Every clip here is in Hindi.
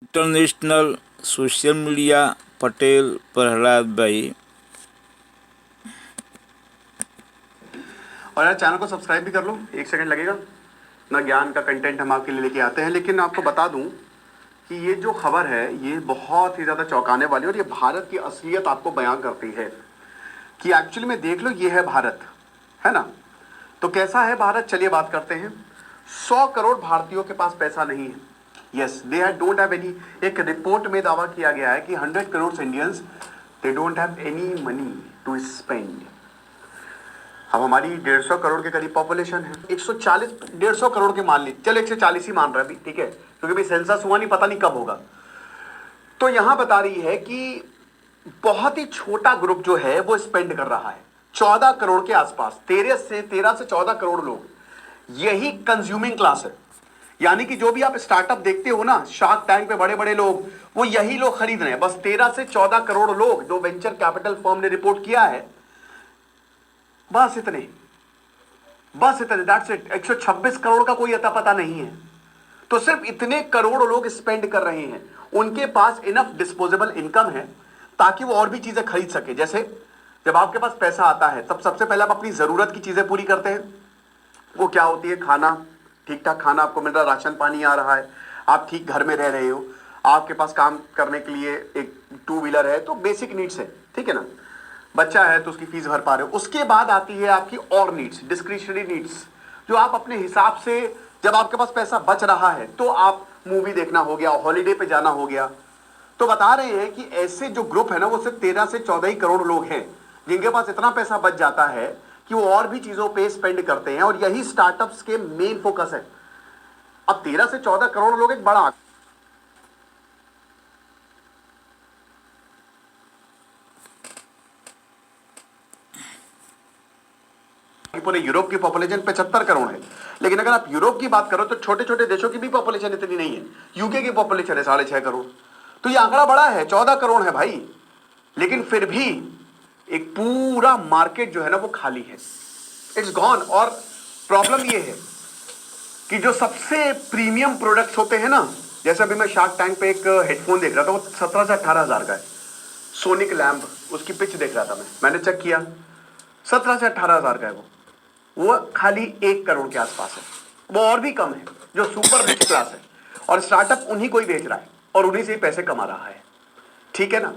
International social media Patel Prahlad भाई। और यार चैनल को सब्सक्राइब भी कर लो, 1 सेकंड लगेगा ना। ज्ञान का कंटेंट हम आपके लिए लेके आते हैं, लेकिन आपको बता दूं कि ये जो खबर है ये बहुत ही ज़्यादा चौंकाने वाली है और ये भारत की असलियत आपको बयां करती है कि एक्चुअली में देख लो ये है भारत, है ना। तो कैसा है भारत, चलिए बात करते हैं। 100 करोड़ भारतीयों के पास पैसा नहीं है। Yes, they don't have any. एक रिपोर्ट में दावा किया गया है कि 100 crore Indians they don't have any money to spend. अब हमारी 150 करोड़ के करीब पॉपुलेशन है। 140 150 करोड़ के मान ली, चलो 140 ही मान रहा है अभी, ठीक है, क्योंकि भाई सेंसस हुआ नहीं, पता नहीं कब होगा। तो यहां बता रही है कि बहुत ही छोटा ग्रुप जो है वो स्पेंड कर रहा है 14 करोड़ के आसपास। 13 से 14 करोड़ लोग, यही कंज्यूमिंग क्लास है। यानी कि जो भी आप स्टार्टअप देखते हो ना, शार्क टैंक पे बड़े बड़े लोग, वो यही लोग खरीद रहे हैं। बस 13 से 14 करोड़ लोग, जो वेंचर कैपिटल फर्म ने रिपोर्ट किया है, बस इतने, बस इतने, दैट्स इट। 126 करोड़ का कोई अता पता नहीं है। तो सिर्फ इतने करोड़ लोग स्पेंड कर रहे हैं। उनके पास इनफ डिस्पोजेबल इनकम है ताकि वो और भी चीजें खरीद सके। जैसे जब आपके पास पैसा आता है तब सबसे पहले आप अपनी जरूरत की चीजें पूरी करते हैं। वो क्या होती है? खाना, ठीक ठाक खाना आपको मिल रहा है, राशन पानी आ रहा है, आप ठीक घर में रह रहे हो, आपके पास काम करने के लिए एक 2 व्हीलर है, तो बेसिक नीड्स है, ठीक है ना। बच्चा है तो उसकी फीस भर पा रहे हो। उसके बाद आती है आपकी और नीड्स, डिस्क्रिशनरी नीड्स, जो आप अपने हिसाब से, जब आपके पास पैसा बच रहा है तो आप मूवी देखना हो गया, हॉलीडे पे जाना हो गया। तो बता रहे हैं कि ऐसे जो ग्रुप है ना, वो सिर्फ 13 से 14 ही करोड़ लोग हैं जिनके पास इतना पैसा बच जाता है कि वो और भी चीजों पे स्पेंड करते हैं। और यही स्टार्टअप्स के मेन फोकस है। अब 13 से 14 करोड़ लोग एक बड़ा पूरे यूरोप की पॉपुलेशन 75 करोड़ है। लेकिन अगर आप यूरोप की बात करो तो छोटे छोटे देशों की भी पॉपुलेशन इतनी नहीं है। यूके की पॉपुलेशन है 6.5 करोड़। तो ये आंकड़ा बड़ा है, 14 करोड़ है भाई। लेकिन फिर भी एक पूरा मार्केट जो है ना वो खाली है, इट्स गॉन। और प्रॉब्लम ये है कि जो सबसे प्रीमियम प्रोडक्ट्स होते हैं ना, जैसे अभी मैं शार्क टैंक पे एक हेडफोन देख रहा था, वो 17 से 18 हजार का है। सोनिक लैम्प, उसकी पिच देख रहा था मैंने चेक किया, 17 से 18 हजार का है वो खाली 1 करोड़ के आसपास है। वो और भी कम है जो सुपर रिच क्लास है, और स्टार्टअप उन्हीं को ही बेच रहा है और उन्हीं से ही पैसे कमा रहा है, ठीक है ना।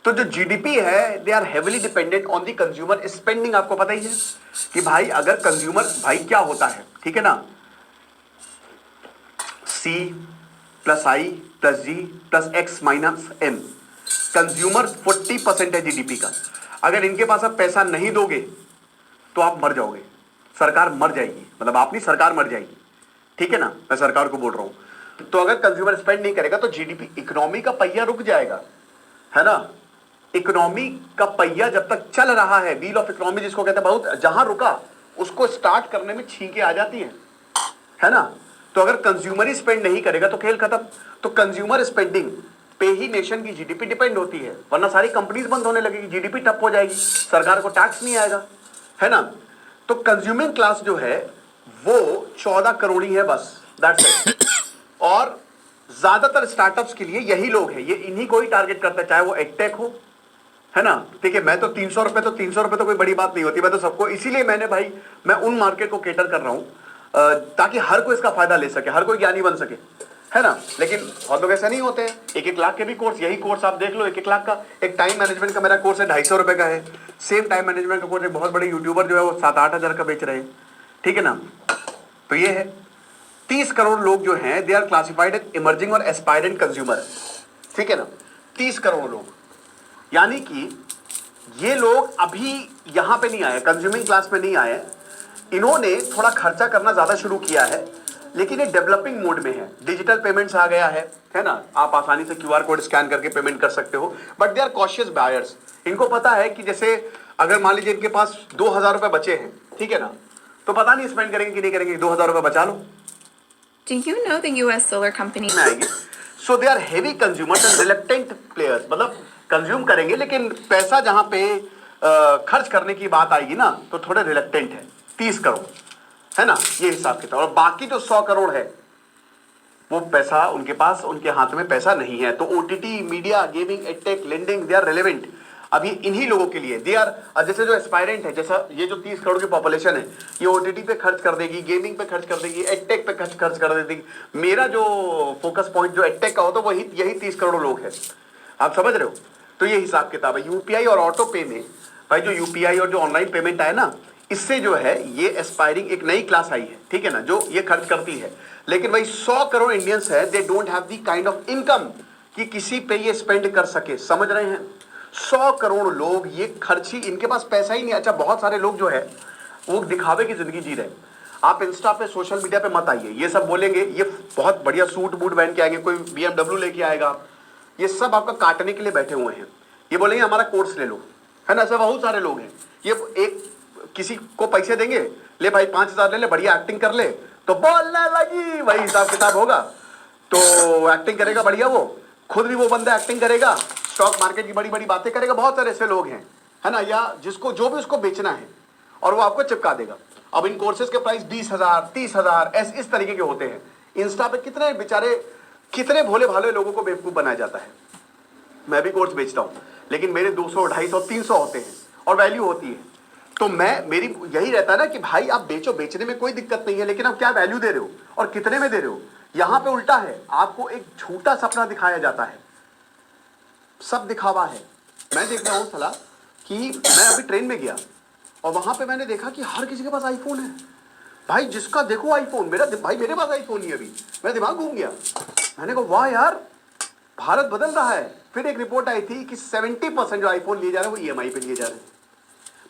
तो जो जीडीपी है, they are heavily dependent on the consumer spending. आपको पता ही है कि भाई अगर कंज्यूमर, भाई क्या होता है, ठीक है ना, C plus I plus G plus X minus M। Consumer 40% है जीडीपी का। अगर इनके पास आप पैसा नहीं दोगे तो आप मर जाओगे, सरकार मर जाएगी। मतलब आप नहीं, सरकार मर जाएगी, ठीक है ना। मैं सरकार को बोल रहा हूं। तो अगर कंज्यूमर स्पेंड नहीं करेगा तो जीडीपी, इकोनॉमी का पहिया रुक जाएगा, है ना। इकोनॉमी का पहिया जब तक चल रहा है, व्हील ऑफ इकोनॉमी जिसको कहते हैं, बहुत जहां रुका उसको स्टार्ट करने में छींके आ जाती है ना। तो अगर कंज्यूमर ही स्पेंड नहीं करेगा तो खेल खत्म। तो कंज्यूमर स्पेंडिंग पे ही नेशन की जीडीपी डिपेंड होती है, वरना सारी कंपनीज बंद होने लगेगी, जीडीपी ठप हो जाएगी, सरकार को टैक्स नहीं आएगा, है ना। तो कंज्यूमिंग क्लास जो है वो 14 करोड़ ही है, बस, दैट्स इट। और ज्यादातर स्टार्टअप्स के लिए यही लोग हैं, ये इन्हीं को ही टारगेट करता है, चाहे वो एडटेक हो, है ना। ठीक है, मैं तो 300 रुपए, तो 300 रुपए तो कोई बड़ी बात नहीं होती, मैं तो सबको, इसीलिए मैंने भाई, मैं उन मार्केट को केटर कर रहा हूं ताकि हर कोई इसका फायदा ले सके, हर कोई ज्ञानी बन सके, है ना। लेकिन बहुत लोग ऐसा नहीं होते हैं। 1-1 लाख के भी कोर्स, यही कोर्स आप देख लो, 1-1 लाख का। एक टाइम मैनेजमेंट का मेरा कोर्स है, 250 रुपए का है। सेम टाइम मैनेजमेंट का कोर्स एक बहुत बड़े यूट्यूबर जो है वो 7-8 हजार का बेच रहे हैं, ठीक है ना। तो ये है, 30 करोड़ लोग जो हैं, they are classified as emerging और एस्पायरेंट कंज्यूमर, ठीक है ना। 30 करोड़ लोग, यानी कि ये लोग अभी यहां पे नहीं आए, कंज्यूमिंग क्लास में नहीं आए। इन्होंने थोड़ा खर्चा करना ज्यादा शुरू किया है, लेकिन ये डेवलपिंग मोड में है। डिजिटल पेमेंट्स आ गया है ना, आप आसानी से क्यूआर कोड स्कैन करके पेमेंट कर सकते हो। But they are cautious buyers. इनको पता है कि जैसे अगर मान लीजिए इनके पास 2,000 रुपए बचे हैं, ठीक है ना, तो पता नहीं स्पेंड करेंगे कि नहीं करेंगे, 2,000 रुपए बचा लो। Do you know the US solar company? में आएंगे। So they are heavy consumers and reluctant players, मतलब कंज्यूम करेंगे लेकिन पैसा जहां पे खर्च करने की बात आएगी ना तो थोड़े रिलेक्टेंट है। 30 करोड़, है ना, ये हिसाब किताब। और बाकी जो 100 करोड़ है वो पैसा उनके पास, उनके हाथ में पैसा नहीं है। तो OTT, media, gaming, edtech, lending, they are relevant अभी इन्हीं लोगों के लिए। दे आर, जैसे जो एस्पायरेंट है, जैसा ये जो 30 करोड़ की पॉपुलेशन है, ये ओटीटी पे खर्च कर देगी, गेमिंग पे खर्च कर देगी, एडटेक पे खर्च कर देगी। मेरा जो फोकस पॉइंट जो एडटेक का होता है वही यही 30 करोड़ लोग हैं। आप समझ रहे हो? तो ये हिसाब किताब है। यूपीआई और ऑटो पे में भाई, जो यूपीआई और जो ऑनलाइन पेमेंट आए ना, इससे जो है ये एस्पायरिंग एक नई क्लास आई है, ठीक है ना, जो ये खर्च करती है। लेकिन भाई 100 करोड़ इंडियंस है, दे don't have the kind of income कि किसी पे ये स्पेंड कर सके। समझ रहे हैं? 100 करोड़ लोग, ये खर्च ही, इनके पास पैसा ही नहीं। अच्छा, बहुत सारे लोग जो है वो दिखावे की जिंदगी जी रहे हैं। आप इंस्टा पे, सोशल मीडिया पे मत आइए, ये सब बोलेंगे, ये बहुत बढ़िया सूट बूट पहन के आएंगे, कोई BMW लेके आएगा, ये सब आपका काटने के लिए बैठे हुए हैं। ये बोलेंगे हमारा कोर्स ले लो, है ना। ऐसे बहुत सारे लोग हैं। ये एक किसी को पैसे देंगे, ले भाई 5,000 ले ले, बढ़िया एक्टिंग कर ले, तो बोलने लगी, वही हिसाब किताब होगा। तो एक्टिंग करेगा बढ़िया, वो खुद भी वो बंदा एक्टिंग करेगा, स्टॉक मार्केट की बड़ी बड़ी बातें करेगा। बहुत सारे ऐसे लोग हैं, है ना, या जिसको जो भी उसको बेचना है और वो आपको चिपका देगा। अब इन कोर्सेज के प्राइस 20,000, 30,000 इस तरीके के होते हैं। इंस्टा पे कितने बेचारे, कितने भोले भाले लोगों को बेवकूफ बनाया जाता है। मैं भी कोर्स बेचता हूं, लेकिन मेरे 200, 250, 300 होते हैं और वैल्यू होती है। तो मेरी यही रहता है ना कि भाई आप बेचो, बेचने में कोई दिक्कत नहीं है, लेकिन आप क्या वैल्यू दे रहे हो और कितने में दे रहे हो। यहां पे उल्टा है, आपको एक झूठा सपना दिखाया जाता है, सब दिखावा है। मैं देख रहा हूं सलाह कि मैं अभी ट्रेन में गया और वहां पे मैंने देखा कि हर किसी के पास आईफोन है। भाई जिसका देखो आईफोन, भाई मेरे पास आईफोन नहीं। अभी मेरा दिमाग घूम गया। मैंने कहा वाह यार, भारत बदल रहा है। फिर एक रिपोर्ट आई थी कि 70% जो आईफोन लिए जा रहे हैं वो ईएमआई पे लिए जा रहे हैं।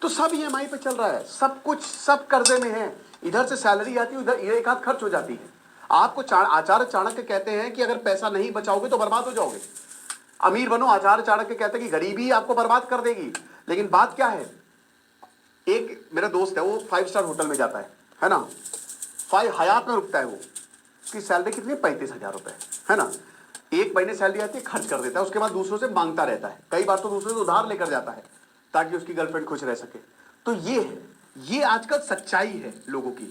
तो सब ईएमआई पे चल रहा है, सब कुछ, सब कर्जे में है। इधर से सैलरी आती है, उधर एक हाथ खर्च हो जाती है। आपको आचार्य चाणक्य कहते हैं कि अगर पैसा नहीं बचाओगे तो बर्बाद हो जाओगे। अमीर बनो, आचार्य चाणक्य कहते हैं कि गरीबी आपको बर्बाद कर देगी। लेकिन बात क्या है, एक मेरा दोस्त है, वो 5 स्टार होटल में जाता है ना, 5 हयात में रुकता है वो। उसकी सैलरी कितनी, 35,000 रुपए, है ना। एक महीने सैलरी आती है, खर्च कर देता है, उसके बाद दूसरों से मांगता रहता है। कई बार तो दूसरों से उधार लेकर जाता है ताकि उसकी गर्लफ्रेंड खुश रह सके। तो ये है, ये आजकल सच्चाई है लोगों की।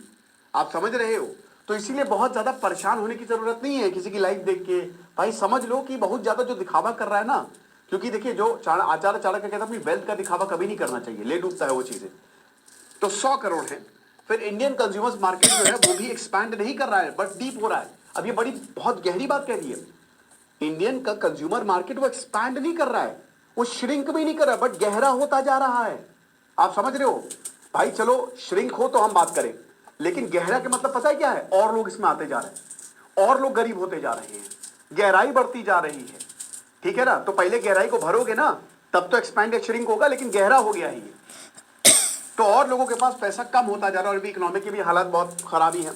आप समझ रहे हो? तो इसीलिए बहुत ज्यादा परेशान होने की जरूरत नहीं है किसी की लाइफ देख के। भाई समझ लो कि बहुत ज्यादा जो दिखावा कर रहा है ना, क्योंकि देखिए जो आचार्य चाणक्य कहता है अपनी वेल्थ का दिखावा कभी नहीं करना चाहिए, ले डूबता है वो चीजें। तो 100 करोड़ है। फिर इंडियन कंज्यूमर्स मार्केट जो है वो भी एक्सपैंड नहीं कर रहा है, बट डीप हो रहा है। अब ये बड़ी बहुत गहरी बात कह दी है। इंडियन का कंज्यूमर मार्केट वो एक्सपैंड नहीं कर रहा है, वो श्रिंक भी नहीं कर रहा है, बट गहरा होता जा रहा है। आप समझ रहे हो? भाई चलो श्रिंक हो तो हम बात करें, लेकिन गहरा के मतलब पता है क्या है? और लोग इसमें आते जा रहे हैं, और लोग गरीब होते जा रहे हैं, गहराई बढ़ती जा रही है, ठीक है ना। तो पहले गहराई को भरोगे ना, तब तो एक्सपैंड या श्रिंक होगा, लेकिन गहरा हो गया ही है तो और लोगों के पास पैसा कम होता जा रहा है। और भी इकोनॉमी की भी हालात बहुत खराबी है।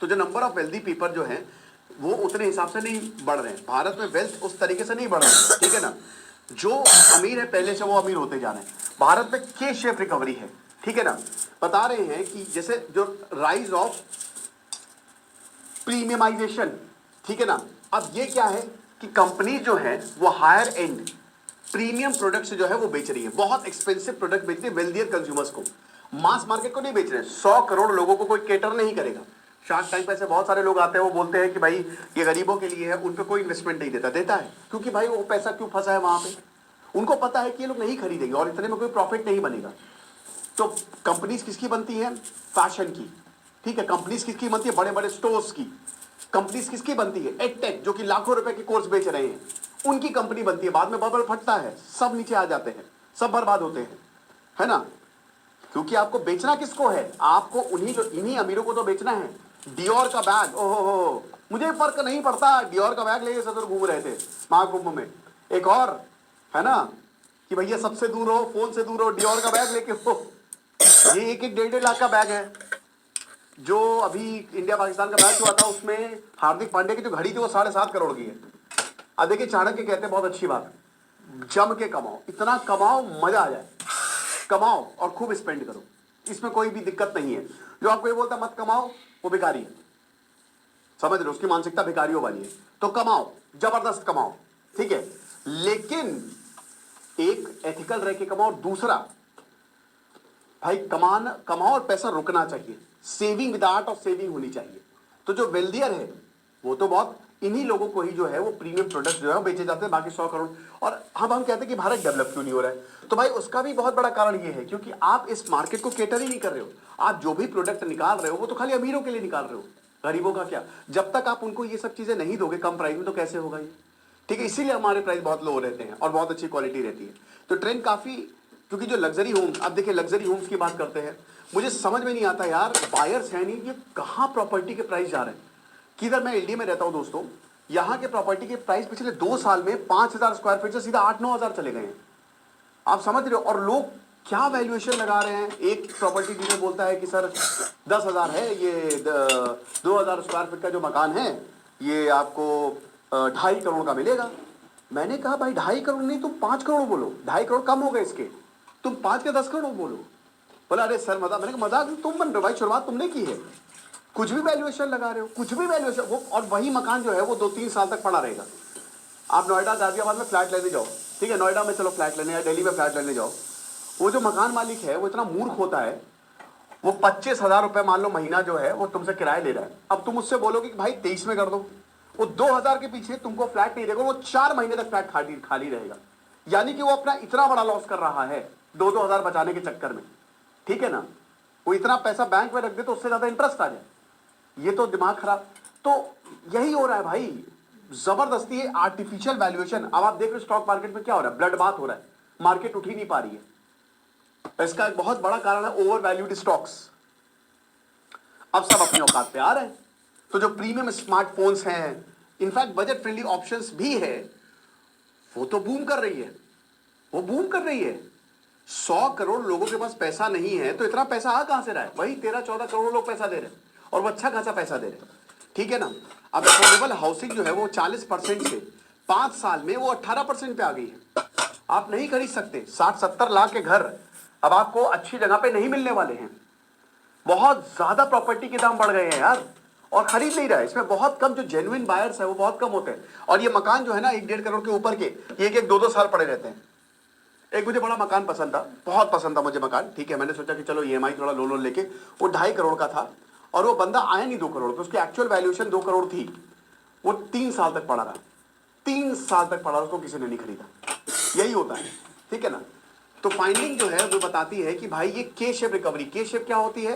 तो जो नंबर ऑफ वेल्दी पीपल जो है वो उतने हिसाब से नहीं बढ़ रहे हैं। भारत में वेल्थ उस तरीके से नहीं बढ़ रहा है, ठीक है ना। जो अमीर है पहले से वो अमीर होते जा रहे हैं। भारत में के शेप रिकवरी है, ठीक है ना। बता रहे हैं कि जैसे जो राइज ऑफ प्रीमियमाइजेशन, ठीक है ना। अब ये क्या है कि कंपनी जो है वो हायर एंड प्रीमियम प्रोडक्ट जो है वो बेच रही है, बहुत एक्सपेंसिव प्रोडक्ट बेच रही है वेल्दियर कंज्यूमर्स को, मास मार्केट को नहीं बेच रहे हैं। 100 करोड़ लोगों को कोई केटर नहीं करेगा। शार्क टैंक पे ऐसे बहुत सारे लोग आते हैं, वो बोलते हैं कि भाई ये गरीबों के लिए है, उन पे कोई इन्वेस्टमेंट नहीं देता है, क्योंकि भाई वो पैसा क्यों फंसा है वहां पे, उनको पता है कि ये लोग नहीं खरीदेंगे और इतने में कोई प्रॉफिट नहीं बनेगा। तो कंपनीज किसकी बनती है? फैशन की, ठीक है। कंपनीज किसकी बनती है? बड़े बड़े स्टोर्स की। कंपनीज किसकी बनती है? एडटेक, जो कि लाखों रुपए के कोर्स बेच रहे हैं, उनकी कंपनी बनती है। बाद में बबल फटता है, सब नीचे आ जाते हैं, सब बर्बाद होते हैं, है ना। क्योंकि आपको बेचना किसको है? आपको इन्हीं अमीरों को तो बेचना है। डियोर का बैग, ओहो, मुझे फर्क नहीं पड़ता, डियोर का बैग लेके सदर घूम रहे थे महाकुंभ में। एक और है ना कि भैया सबसे दूर हो, फोन से दूर हो, डियोर का बैग लेके हो। ये 1-1 लाख का बैग है। जो अभी इंडिया पाकिस्तान का मैच हुआ था उसमें हार्दिक पांड्या की जो घड़ी थी वो 7.5 करोड़ की है। अब देखिए चाणक्य कहते हैं बहुत अच्छी बात, जम के कमाओ, इतना कमाओ मजा आ जाए, कमाओ और खूब स्पेंड करो, इसमें कोई भी दिक्कत नहीं है। जो आपको ये बोलता मत कमाओ वो भिखारी है, समझ रहे हो? उसकी मानसिकता भिखारियों वाली है। तो कमाओ, जबरदस्त कमाओ, ठीक है, लेकिन एक एथिकल रह के कमाओ। दूसरा भाई कमाओ और पैसा रुकना चाहिए, saving with art of saving होनी चाहिए। तो जो वेल्दियर है वो तो बहुत इन्हीं लोगों को ही जो है वो प्रीमियम प्रोडक्ट जो है वो बेचे जाते हैं, बाकी 100 करोड़। और हम कहते हैं कि भारत डेवलप क्यों नहीं हो रहा है, तो भाई उसका भी बहुत बड़ा कारण ये है क्योंकि आप इस मार्केट को केटर ही नहीं कर रहे हो। आप जो भी प्रोडक्ट निकाल रहे हो वो तो खाली अमीरों के लिए निकाल रहे हो, गरीबों का क्या? जब तक आप उनको ये सब चीजें नहीं दोगे कम प्राइस में तो कैसे होगा ये? ठीक है, इसीलिए हमारे प्राइस बहुत लो रहते हैं और बहुत अच्छी क्वालिटी रहती है। तो ट्रेंड काफी, क्योंकि जो लग्जरी होम्स, अब देखिए लग्जरी होम्स की बात करते हैं, मुझे समझ में नहीं आता यार, बायर्स है नहीं, ये कहाँ प्रॉपर्टी के प्राइस जा रहे हैं? किधर, मैं एलडी में रहता हूँ दोस्तों, यहाँ के प्रॉपर्टी के प्राइस पिछले 2 साल में 5,000 स्क्वायर फीट से सीधा 8-9 हजार चले गए हैं। आप समझ रहे हो? और लोग क्या वैल्यूएशन लगा रहे हैं। एक प्रॉपर्टी डीलर बोलता है कि सर 10,000 है, ये 2,000 स्क्वायर फीट का जो मकान है ये आपको 2.5 करोड़ का मिलेगा। मैंने कहा भाई 2.5 करोड़ नहीं, तुम 5 करोड़ बोलो, 2.5 करोड़ कम हो गए इसके, तुम 5 या 10 करोड़ बोलो। बोला अरे सर मजाक, मैंने कहा मजाक तुम बन रहे हो भाई, शुरुआत तुमने की है, कुछ भी वैल्यूएशन लगा रहे हो, कुछ भी वैल्यूएशन वो, और वही मकान जो है वो 2-3 साल तक पड़ा रहेगा। आप नोएडा गाजियाबाद में फ्लैट लेने जाओ, ठीक है, नोएडा में चलो फ्लैट लेने या दिल्ली में फ्लैट लेने जाओ, वो जो मकान मालिक है वो इतना मूर्ख होता है, वो 25,000 रुपए मान लो महीना जो है वो तुमसे किराया ले रहा है। अब तुम उससे बोलोगे कि भाई 23 में कर दो, वो 2,000 के पीछे तुमको फ्लैट नहीं देगा, वो 4 महीने तक फ्लैट खाली रहेगा। यानी कि वो अपना इतना बड़ा लॉस कर रहा है 2-2 हजार बचाने के चक्कर में, ठीक है ना। वो इतना पैसा बैंक में रख दे तो उससे ज्यादा इंटरेस्ट आ जाए, ये तो दिमाग खराब। तो यही हो रहा है भाई, जबरदस्ती आर्टिफिशियल वैल्यूएशन। अब आप देख रहे हो स्टॉक मार्केट में क्या हो रहा है, ब्लड बात हो रहा है, मार्केट उठ ही नहीं पा रही है। इसका एक बहुत बड़ा कारण है ओवर वैल्यूड स्टॉक्स। अब सब अपनी औकात पे आ रहे हैं, तो जो प्रीमियम स्मार्टफोन्स हैं, इनफैक्ट बजट फ्रेंडली ऑप्शंस भी है, वो तो बूम कर रही है, वो बूम कर रही है। 100 करोड़ लोगों के पास पैसा नहीं है, तो इतना पैसा आ कहां से रहा है? वही 13-14 करोड़ लोग पैसा दे रहे हैं, और वो अच्छा खासा पैसा दे रहे हैं, ठीक है ना। अब अफोर्डेबल हाउसिंग जो है वो 40% से 5 साल में वो 18% पे आ गई है। आप नहीं खरीद सकते 60-70 लाख के घर, अब आपको अच्छी जगह पे नहीं मिलने वाले हैं। बहुत ज्यादा प्रॉपर्टी के दाम बढ़ गए हैं यार, और खरीद नहीं रहा है। इसमें बहुत कम जो जेन्युइन बायर्स है वो बहुत कम होते हैं। और ये मकान जो है ना 1-1.5 करोड़ के ऊपर के, ये 1-2 साल पड़े रहते हैं। एक मुझे बड़ा मकान पसंद था, बहुत पसंद था मुझे मकान, ठीक है, मैंने सोचा कि चलो ईएमआई थोड़ा लोन लेके, वो 2.5 करोड़ का था, और वो बंदा आया नहीं 2 करोड़ पे, उसकी एक्चुअल वैल्यूएशन 2 करोड़ थी। वो 3 साल तक पड़ा रहा, 3 साल तक पड़ा, उसको किसी ने नहीं खरीदा। यही होता है, ठीक है ना। तो फाइंडिंग जो है वो बताती है कि भाई ये के शेप रिकवरी, के शेप क्या होती है?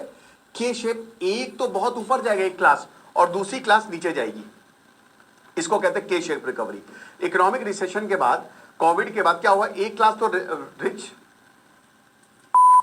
के शेप एक तो बहुत ऊपर जाएगा एक क्लास, और दूसरी क्लास नीचे जाएगी, इसको कहते हैं के शेप रिकवरी। इकोनॉमिक रिसेशन के बाद, कोविड के बाद क्या हुआ? एक क्लास तो rich,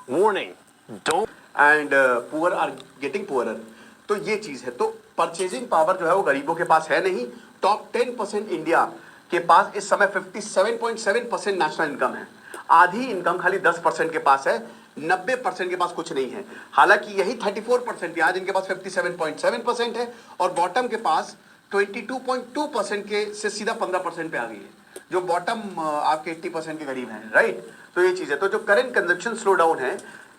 warning don't, and poor are getting poorer. तो ये चीज है। तो परचेजिंग पावर जो है वो गरीबों के पास है नहीं। टॉप 10% इंडिया के पास इस समय 57.7% नेशनल इनकम है। आधी इनकम खाली 10% के पास है, 90% के पास कुछ नहीं है। हालांकि यही 34% आज इनके पास 57.7% है, और बॉटम के पास 22.2% के से सीधा 15% पे आ गई है, जो बॉटम आपके 80% के करीब है, राइट। तो ये चीज है। तो जो करंट कंजप्शन स्लो डाउन है,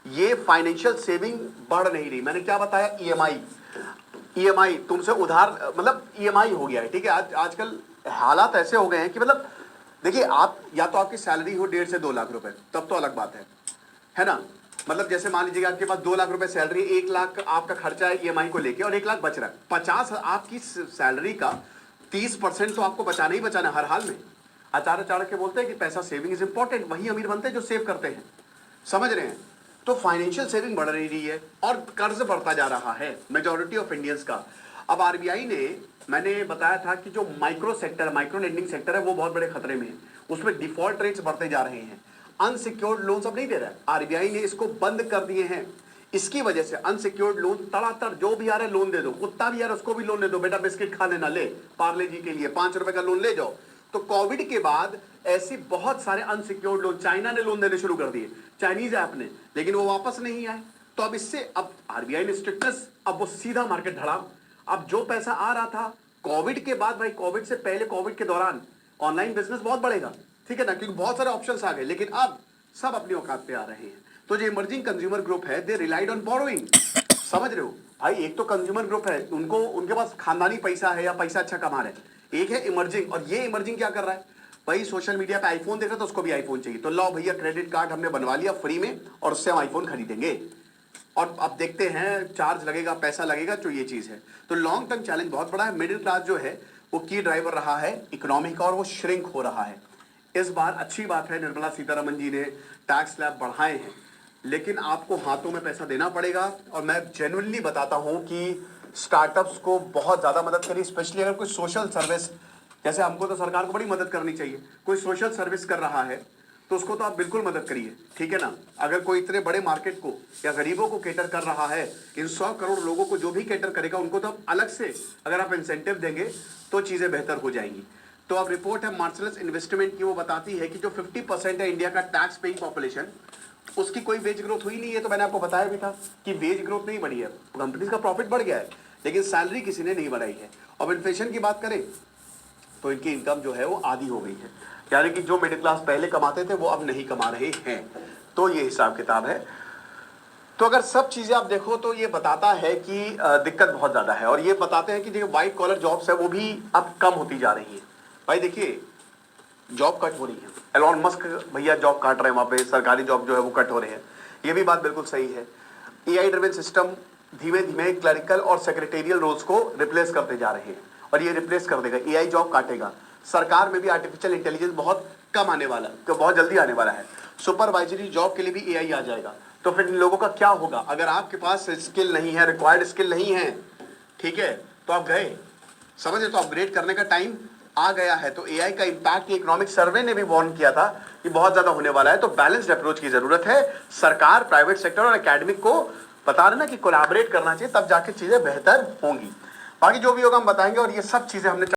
ये फाइनेंशियल सेविंग बढ़ नहीं रही। मैंने क्या बताया? ईएमआई तुमसे उधार, मतलब ईएमआई हो गया है, ठीक है। आजकल हालात ऐसे हो गए हैं कि मतलब देखिए, आप या तो आपकी सैलरी हो 1.5 से 2 लाख रुपए, तब तो अलग बात है ना। मतलब जैसे मान लीजिए आपके पास 2 लाख रुपए सैलरी, 1 लाख आपका खर्चा है ईएमआई को लेके, और 1 लाख बच रहा है। 50 आपकी सैलरी का 30% तो आपको बचाना ही बचाना हर हाल में। आचार्य के बोलते हैं कि पैसा सेविंग इज इंपॉर्टेंट। वही अमीर बनते हैं जो सेव करते हैं, समझ रहे हैं। तो फाइनेंशियल सेविंग बढ़ रही है और कर्ज बढ़ता जा रहा है मेजॉरिटी ऑफ इंडियंस का। अब आरबीआई ने, मैंने बताया था कि जो micro sector, micro lending sector है, वो बहुत बड़े खतरे में है। उसमें डिफॉल्ट रेट्स बढ़ते जा रहे हैं, अनसिक्योर्ड लोन अब नहीं दे रहा है। आरबीआई ने इसको बंद कर दिए हैं। इसकी वजह से अनसिक्योर्ड लोन तड़ातड़, जो भी आ रहा है लोन दे दो, कुत्ता भी आ रहा है उसको भी लोन दे दो, बेटा बिस्किट खा लेना, ले पार्ले जी के लिए 5 रुपए का लोन ले जाओ। तो कोविड के बाद ऐसे बहुत सारे अनसिक्योर्ड लोन, चाइना ने लोन देने शुरू कर दिए, चाइनीज ऐप ने, लेकिन वो वापस नहीं आए। तो अब इससे, अब आरबीआई ने स्ट्रिक्टनेस, अब वो सीधा मार्केट धड़ाम। अब जो पैसा आ रहा था कोविड के बाद, भाई कोविड से पहले, कोविड के दौरान ऑनलाइन बिजनेस बहुत बढ़ेगा, ठीक है ना, क्योंकि बहुत सारे ऑप्शंस आ गए, लेकिन अब सब अपनी औकात पे आ रहे हैं। तो जो इमर्जिंग कंज्यूमर ग्रुप है, दे रिलाइड ऑन बोरोइंग, समझ रहे हो भाई। एक तो कंज्यूमर ग्रुप है, उनको, उनके पास खानदानी पैसा है या पैसा अच्छा कमा रहे हैं। एक है इमर्जिंग, और ये इमर्जिंग क्या कर रहा है भाई? सोशल मीडिया पे आईफोन देख रहा है तो उसको भी आईफोन चाहिए, तो लो भैया क्रेडिट कार्ड हमने बनवा लिया फ्री में, और उससे हम आईफोन खरीदेंगे। और अब देखते हैं चार्ज लगेगा, पैसा लगेगा, तो ये चीज़ है। तो लॉन्ग टर्म चैलेंज बहुत बड़ा है। मिडिल क्लास जो है वो की ड्राइवर रहा है इकोनॉमी का, और वो श्रिंक हो रहा है। इस बार अच्छी बात है, निर्मला सीतारमण जी ने टैक्स स्लैब बढ़ाए हैं, लेकिन आपको हाथों में पैसा देना पड़ेगा। और मैं जेन्युइनली बताता हूं कि स्टार्टअप्स को बहुत ज़्यादा मदद करिए, स्पेशली अगर कोई सोशल सर्विस, जैसे हमको तो सरकार को बड़ी मदद करनी चाहिए, कोई सोशल सर्विस कर रहा है तो उसको तो आप बिल्कुल मदद करिए, ठीक है ना। अगर कोई इतने बड़े मार्केट को या गरीबों को केटर कर रहा है, इन 100 करोड़ लोगों को जो भी केटर करेगा उनको तो आप अलग से अगर आप इंसेंटिव देंगे तो चीज़ें बेहतर हो जाएंगी। तो अब रिपोर्ट है मार्शल्स इन्वेस्टमेंट की, वो बताती है कि जो 50% है इंडिया का टैक्स पेइंग पॉपुलेशन, उसकी कोई वेज ग्रोथ हुई नहीं है। तो मैंने आपको बताया भी था कि वेज ग्रोथ नहीं बढ़ी है, कंपनीज का प्रॉफिट बढ़ गया है, लेकिन सैलरी किसी ने नहीं बढ़ाई है। अब इन्फ्लेशन की बात करें तो इनकी इनकम जो है वो आधी हो गई है, यानी कि जो मिडिल क्लास पहले कमाते थे वो अब नहीं कमा रहे हैं। तो ये हिसाब किताब है। तो अगर सब चीज़ें आप देखो तो ये बताता है कि दिक्कत बहुत ज़्यादा है। और ये बताते हैं कि जो वाइट कॉलर जॉब्स है वो भी अब कम होती जा रही है। भाई देखिए, जॉब कट हो रही है, एलॉन मस्क भैया जॉब काट रहे हैं, वहाँ पे सरकारी जॉब जो है वो कट हो रहे हैं, ये भी बात बिल्कुल सही है। AI ड्रिवन सिस्टम धीमे धीमे क्लरिकल और सेक्रेटेरियल रोल्स को रिप्लेस करते जा रहे हैं, और ये रिप्लेस कर देगा, AI जॉब काटेगा। सरकार में भी आर्टिफिशियल इंटेलिजेंस बहुत कम आने वाला है, बहुत जल्दी आने वाला है। सुपरवाइजरी जॉब के लिए भी AI आ जाएगा। तो फिर इन लोगों का क्या होगा? अगर आपके पास स्किल नहीं है, रिक्वायर्ड स्किल नहीं है, ठीक है, तो आप गए, समझे, तो अपग्रेड करने का टाइम आ गया है। तो AI का इम्पैक्ट इकोनॉमिक सर्वे ने भी वार्न किया था कि बहुत ज्यादा होने वाला है। तो बैलेंस्ड अप्रोच की जरूरत है। सरकार, प्राइवेट सेक्टर और एकेडमिक को बता रहे ना कि कोलैबोरेट करना चाहिए, तब जाके चीजें बेहतर होंगी। बाकी जो भी होगा हम बताएंगे। और ये सब चीजें हमने